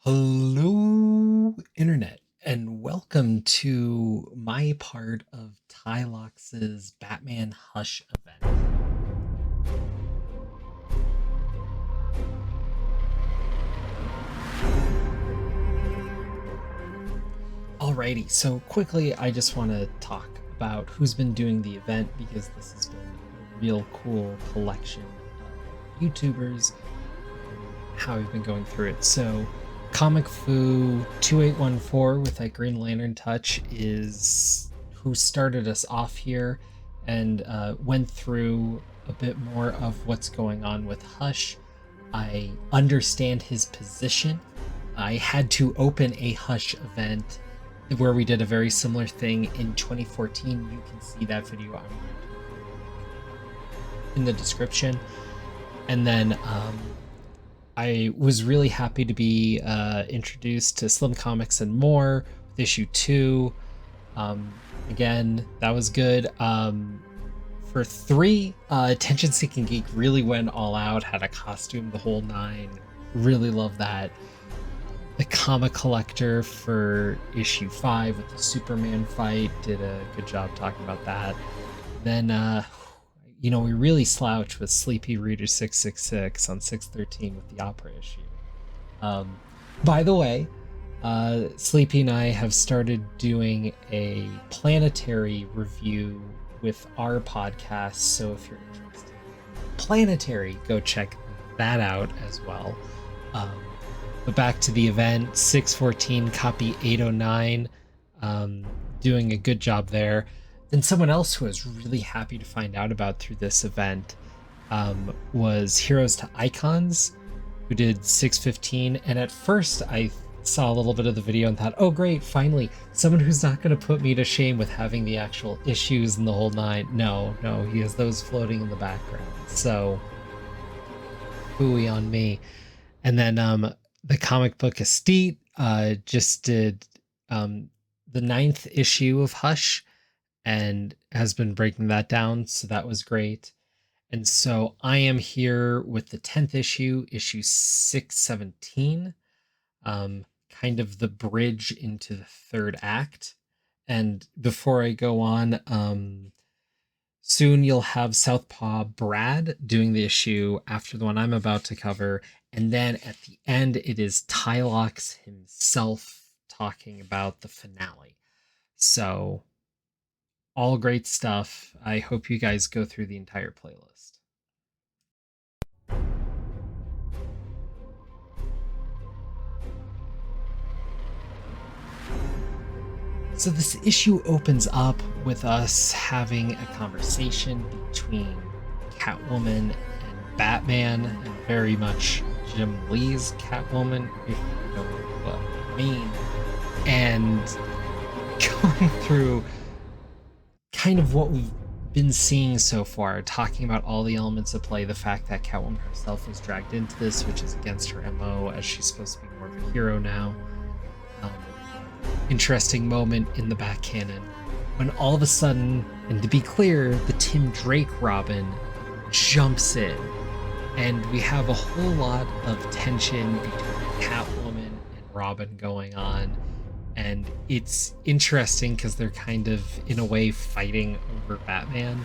Hello, Internet, and welcome to my part of TYLOX's Batman Hush event. Alrighty, so quickly, I just want to talk about who's been doing the event because this has been a real cool collection of YouTubers and how we've been going through it. So, Comic Fu 2814 with that Green Lantern touch is who started us off here and went through a bit more of what's going on with Hush. I understand his position. I had to open a Hush event where we did a very similar thing in 2014. You can see that video I'm going to in the description. And then I was really happy to be introduced to Slim Comics and More with issue 2. Again, that was good. For 3, Attention Seeking Geek really went all out, had a costume, the whole 9. Really love that. The Comic Collector for issue 5 with the Superman fight did a good job talking about that. Then, we really slouched with Sleepy Reader 666 on 613 with the opera issue. By the way, Sleepy and I have started doing a planetary review with our podcast, so if you're interested in planetary, go check that out as well. But back to the event, 614 copy 809, doing a good job there. Then someone else who I was really happy to find out about through this event was Heroes to Icons, who did 615. And at first I saw a little bit of the video and thought, oh great, finally, someone who's not going to put me to shame with having the actual issues and the whole 9. No, he has those floating in the background. So, hooey on me. And then the Comic Book Estate just did the 9th issue of Hush and has been breaking that down, so that was great. And so I am here with the 10th issue 617, kind of the bridge into the 3rd act. And before I go on, soon you'll have Southpaw Brad doing the issue after the one I'm about to cover. And then at the end, it is TYLOX himself talking about the finale. So, all great stuff. I hope you guys go through the entire playlist. So this issue opens up with us having a conversation between Catwoman and Batman, and very much Jim Lee's Catwoman, if you know what I mean, and going through kind of what we've been seeing so far, talking about all the elements of play, the fact that Catwoman herself was dragged into this, which is against her MO, as she's supposed to be more of a hero now. Interesting moment in the back canon when all of a sudden, and to be clear, the Tim Drake Robin jumps in, and we have a whole lot of tension between Catwoman and Robin going on. And it's interesting because they're kind of, in a way, fighting over Batman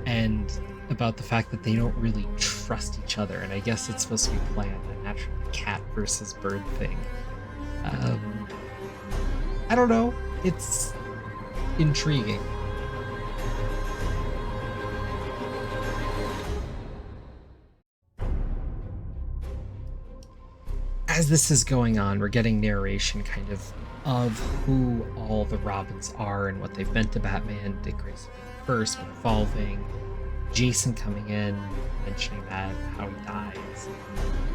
and about the fact that they don't really trust each other. And I guess it's supposed to be planned, a natural cat versus bird thing. I don't know. It's intriguing. As this is going on, we're getting narration kind of who all the Robins are and what they've meant to Batman. Dick Grayson first, but evolving. Jason coming in, mentioning that, how he dies.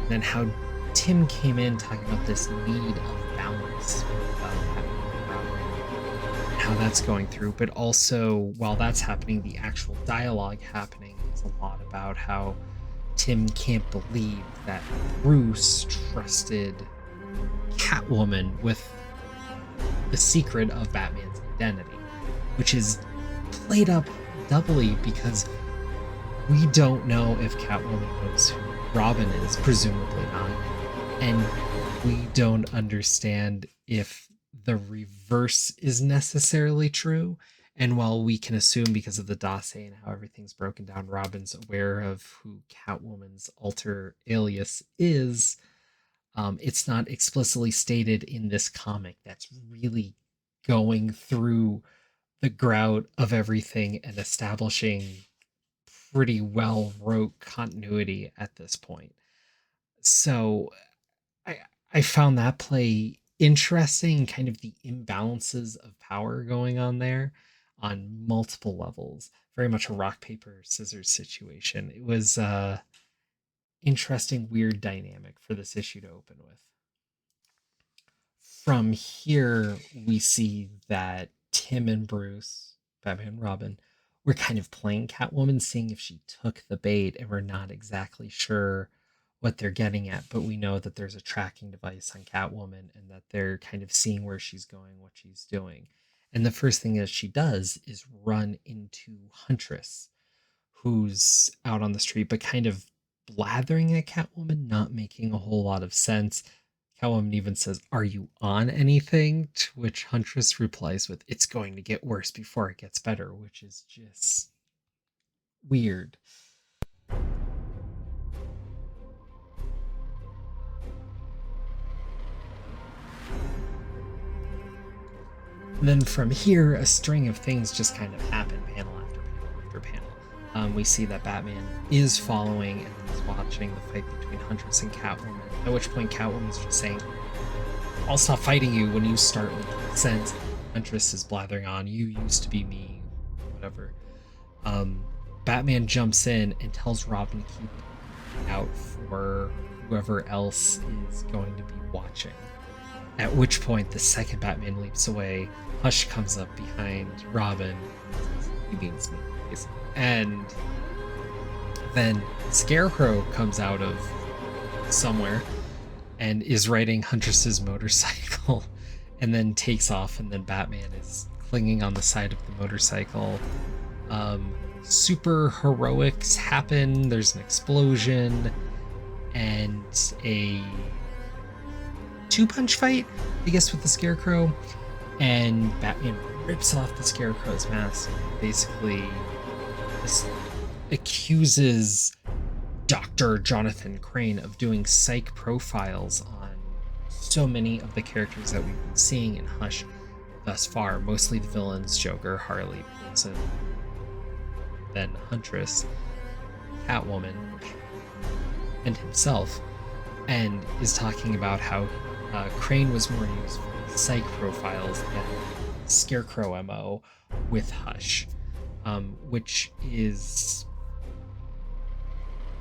And then how Tim came in talking about this need of balance with Batman and Robin. And how that's going through. But also, while that's happening, the actual dialogue happening is a lot about how Tim can't believe that Bruce trusted Catwoman with the secret of Batman's identity, which is played up doubly because we don't know if Catwoman knows who Robin is, presumably not. And we don't understand if the reverse is necessarily true. And while we can assume because of the dossier and how everything's broken down, Robin's aware of who Catwoman's alter alias is, it's not explicitly stated in this comic that's really going through the grout of everything and establishing pretty well wrote continuity at this point. So I I found that play interesting, kind of the imbalances of power going on there on multiple levels. Very much a rock paper scissors situation. It was interesting, weird dynamic for this issue to open with. From here, we see that Tim and Bruce, Batman and Robin, were kind of playing Catwoman, seeing if she took the bait, and we're not exactly sure what they're getting at, but we know that there's a tracking device on Catwoman and that they're kind of seeing where she's going, what she's doing. And the first thing that she does is run into Huntress, who's out on the street, but kind of blathering at Catwoman, not making a whole lot of sense. Catwoman even says, "Are you on anything?" To which Huntress replies with, "It's going to get worse before it gets better," which is just weird. And then from here, a string of things just kind of happen, panel after panel after panel. We see that Batman is following and is watching the fight between Huntress and Catwoman, at which point Catwoman's just saying, "I'll stop fighting you when you start making sense." Huntress is blathering on, "You used to be me," whatever. Um, Batman jumps in and tells Robin to keep out for whoever else is going to be watching. At which point, the second Batman leaps away, Hush comes up behind Robin. He means me, basically. And then Scarecrow comes out of somewhere and is riding Huntress's motorcycle and then takes off, and then Batman is clinging on the side of the motorcycle. Super heroics happen. There's an explosion and a two-punch fight, I guess, with the Scarecrow, and Batman rips off the Scarecrow's mask, basically accuses Dr. Jonathan Crane of doing psych profiles on so many of the characters that we've been seeing in Hush thus far, mostly the villains, Joker, Harley, Poison, then Huntress, Catwoman, and himself, and is talking about how Crane was more used for psych profiles than Scarecrow MO with Hush, which is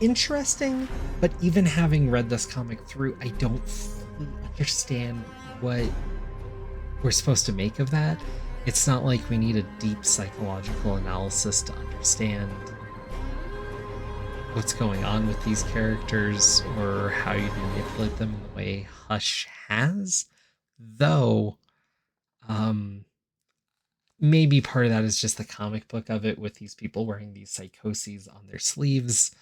interesting, but even having read this comic through, I don't fully understand what we're supposed to make of that. It's not like we need a deep psychological analysis to understand what's going on with these characters or how you manipulate them in the way Hush has. Though, maybe part of that is just the comic book of it with these people wearing these psychoses on their sleeves.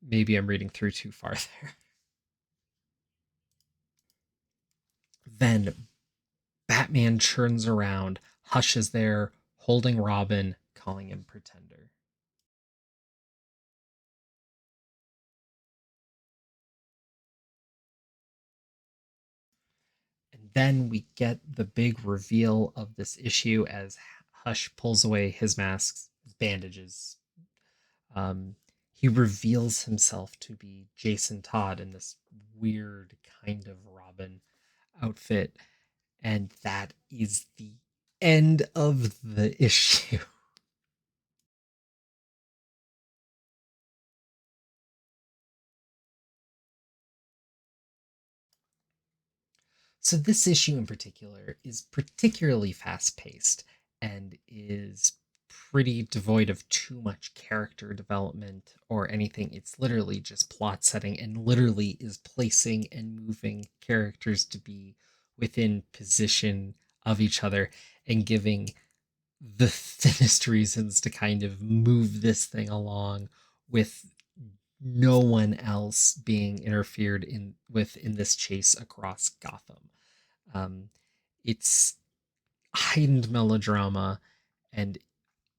Maybe I'm reading through too far there. Then Batman turns around. Hush is there, holding Robin, calling him Pretender. And then we get the big reveal of this issue as Hush pulls away his masks, his bandages. He reveals himself to be Jason Todd in this weird kind of Robin outfit. And that is the end of the issue. So this issue in particular is particularly fast paced and is pretty devoid of too much character development or anything. It's literally just plot setting and literally is placing and moving characters to be within position of each other and giving the thinnest reasons to kind of move this thing along with no one else being interfered in this chase across Gotham. Um, it's heightened melodrama and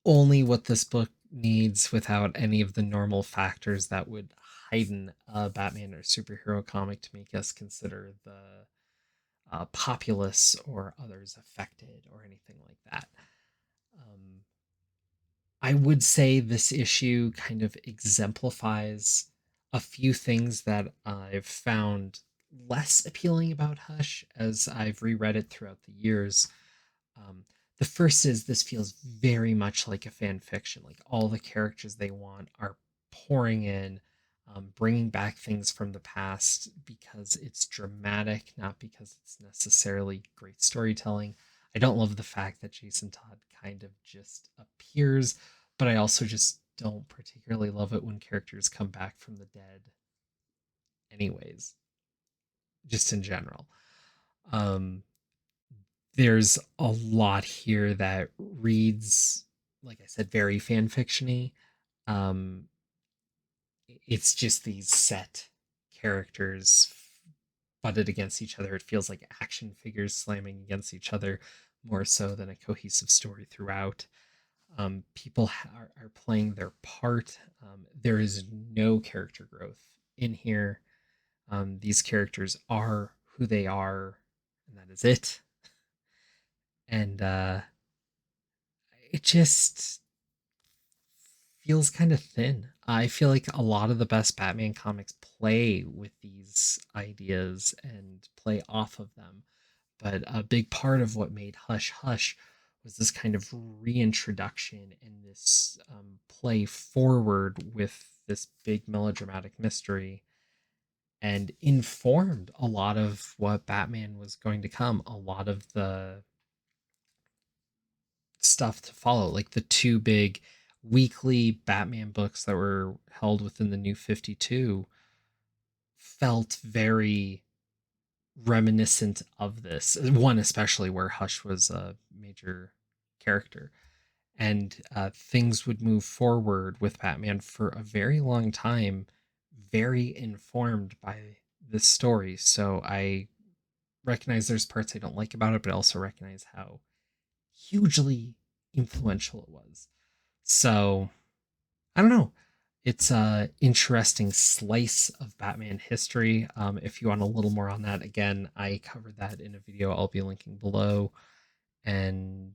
only what this book needs without any of the normal factors that would heighten a Batman or superhero comic to make us consider the populace or others affected or anything like that. Um, I would say this issue kind of exemplifies a few things that I've found less appealing about Hush as I've reread it throughout the years. Um, the first is this feels very much like a fan fiction. Like all the characters they want are pouring in, bringing back things from the past because it's dramatic, not because it's necessarily great storytelling. I don't love the fact that Jason Todd kind of just appears, but I also just don't particularly love it when characters come back from the dead, anyways, just in general. Um, there's a lot here that reads, like I said, very fan fictiony. Um, it's just these set characters butted against each other. It feels like action figures slamming against each other more so than a cohesive story throughout. People are playing their part. There is no character growth in here. These characters are who they are, and that is it. And it just feels kind of thin. I feel like a lot of the best Batman comics play with these ideas and play off of them. But a big part of what made Hush Hush was this kind of reintroduction and this play forward with this big melodramatic mystery and informed a lot of what Batman was going to come. A lot of the stuff to follow, like the two big weekly Batman books that were held within the New 52 felt very reminiscent of this. One especially where Hush was a major character. And things would move forward with Batman for a very long time, very informed by this story. So I recognize there's parts I don't like about it, but I also recognize how hugely influential it was. So I don't know. It's a interesting slice of Batman history. If you want a little more on that, again, I covered that in a video I'll be linking below. And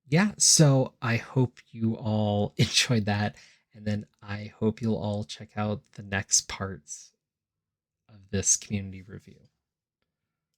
yeah, so I hope you all enjoyed that. And then I hope you'll all check out the next parts of this community review.